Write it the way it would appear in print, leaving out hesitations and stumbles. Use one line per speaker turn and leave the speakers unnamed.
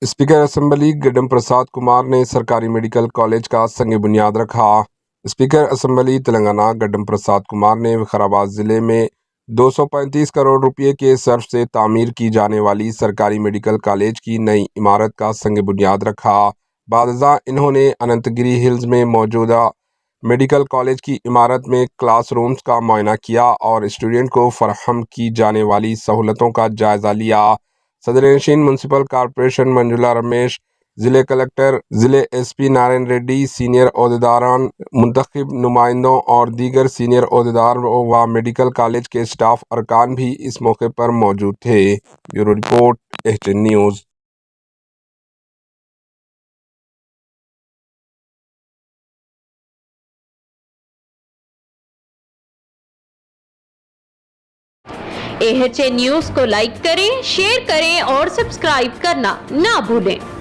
Speaker assembly गड्ढम प्रसाद कुमार ने सरकारी medical college का संग बुनियाद रखा। स्पीकर असेंबली तेलंगाना गड्ढम प्रसाद कुमार ने विकाराबाद जिले में 235 करोड़ रुपए के सर्फ से तामीर की जाने वाली सरकारी मेडिकल कॉलेज की नई इमारत का संग बुनियाद रखा। बादशाह इन्होंने अनंतगिरी हिल्स में मौजूदा मेडिकल कॉलेज की इमारत में क्लासरूम्स का मुआयना किया और स्टूडेंट को फराहम की जाने वाली सहूलतों का जायजा लिया। सदर-ए-नशीन म्यूनसिपल कॉरपोरेशन मंजुला रमेश, ज़िले कलेक्टर, ज़िले एसपी नारायण रेड्डी, सीनियर ओहदेदारान, मुंतखब नुमाइंदों और दीगर सीनियर ओहदेदार व मेडिकल कॉलेज के स्टाफ अरकान भी इस मौके पर मौजूद थे। Bureau report, HN news.
HN news को लाइक करें, शेयर करें और सब्सक्राइब करना ना भूलें।